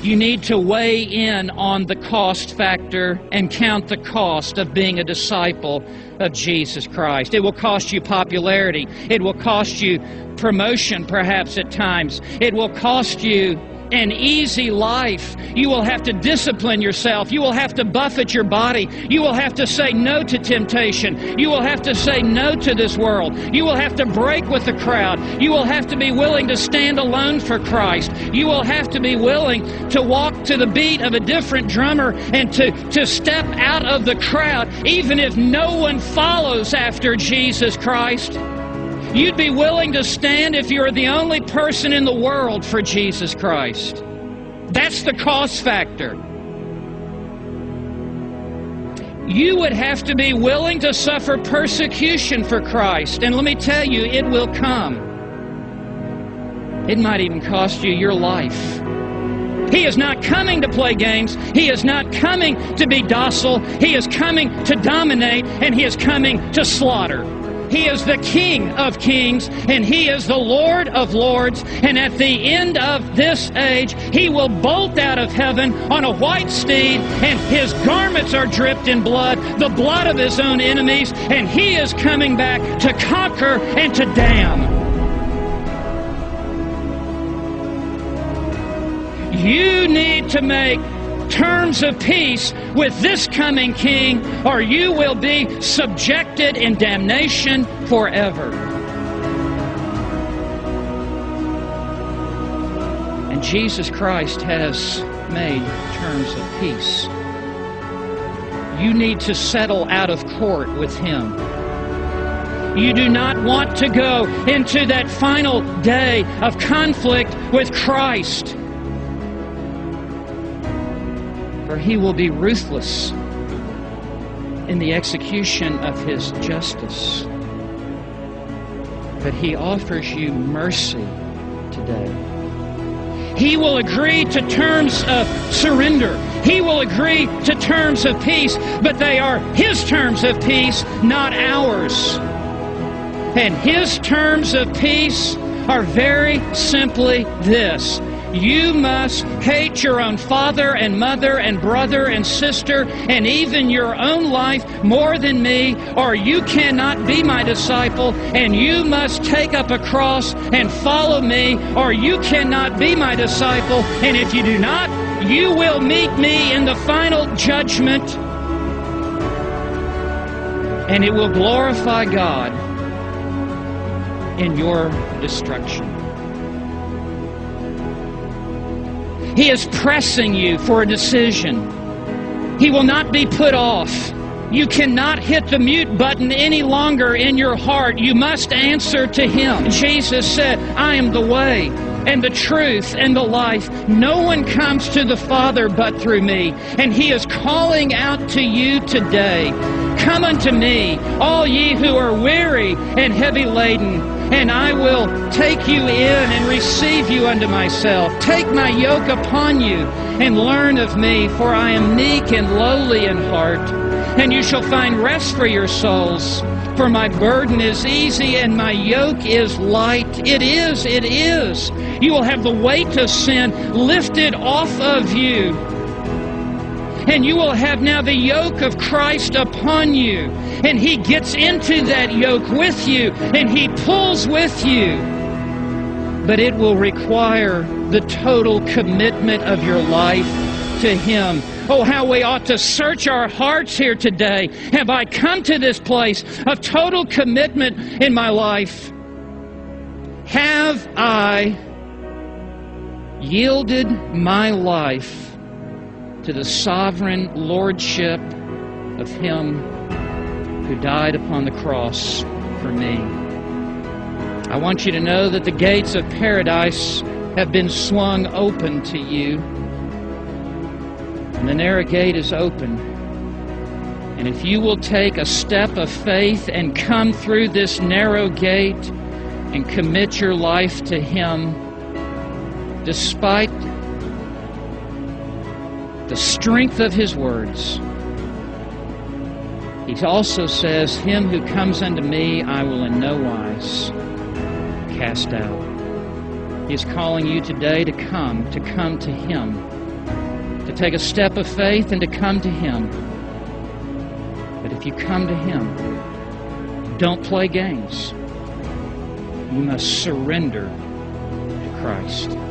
You need to weigh in on the cost factor and count the cost of being a disciple of Jesus Christ. It will cost you popularity. It will cost you promotion, perhaps at times. It will cost you an easy life. You will have to discipline yourself. You will have to buffet your body. You will have to say no to temptation. You will have to say no to this world. You will have to break with the crowd. You will have to be willing to stand alone for Christ. You will have to be willing to walk to the beat of a different drummer and to step out of the crowd, even if no one follows after Jesus Christ. You'd be willing to stand if you're the only person in the world for Jesus Christ. That's the cost factor. You would have to be willing to suffer persecution for Christ. And let me tell you, it will come. It might even cost you your life. He is not coming to play games. He is not coming to be docile. He is coming to dominate, and He is coming to slaughter. He is the King of kings, and He is the Lord of lords. And at the end of this age, He will bolt out of heaven on a white steed, and His garments are dripped in blood, the blood of His own enemies, and He is coming back to conquer and to damn. You need to make terms of peace with this coming King, or you will be subjected in damnation forever. And Jesus Christ has made terms of peace. You need to settle out of court with Him. You do not want to go into that final day of conflict with Christ, for He will be ruthless in the execution of His justice. But He offers you mercy today. He will agree to terms of surrender. He will agree to terms of peace, but they are His terms of peace, not ours. And His terms of peace are very simply this: you must hate your own father and mother and brother and sister and even your own life more than me, or you cannot be my disciple. And you must take up a cross and follow me, or you cannot be my disciple. And if you do not, you will meet me in the final judgment, and it will glorify God in your destruction. He is pressing you for a decision. He will not be put off. You cannot hit the mute button any longer in your heart. You must answer to Him. Jesus said, I am the way and the truth and the life. No one comes to the Father but through me. And He is calling out to you today. Come unto me, all ye who are weary and heavy laden, and I will take you in and receive you unto myself. Take my yoke upon you and learn of me, for I am meek and lowly in heart, and you shall find rest for your souls. For my burden is easy and my yoke is light. It is. You will have the weight of sin lifted off of you. And you will have now the yoke of Christ upon you. And He gets into that yoke with you, and He pulls with you. But it will require the total commitment of your life to Him. Oh, how we ought to search our hearts here today. Have I come to this place of total commitment in my life? Have I yielded my life to the sovereign lordship of Him who died upon the cross for me? I want you to know that the gates of paradise have been swung open to you. And the narrow gate is open. And if you will take a step of faith and come through this narrow gate and commit your life to Him, despite the strength of His words, He also says, him who comes unto me I will in no wise cast out. He is calling you today to come to Him. to take a step of faith and to come to Him. But if you come to Him, don't play games. You must surrender to Christ.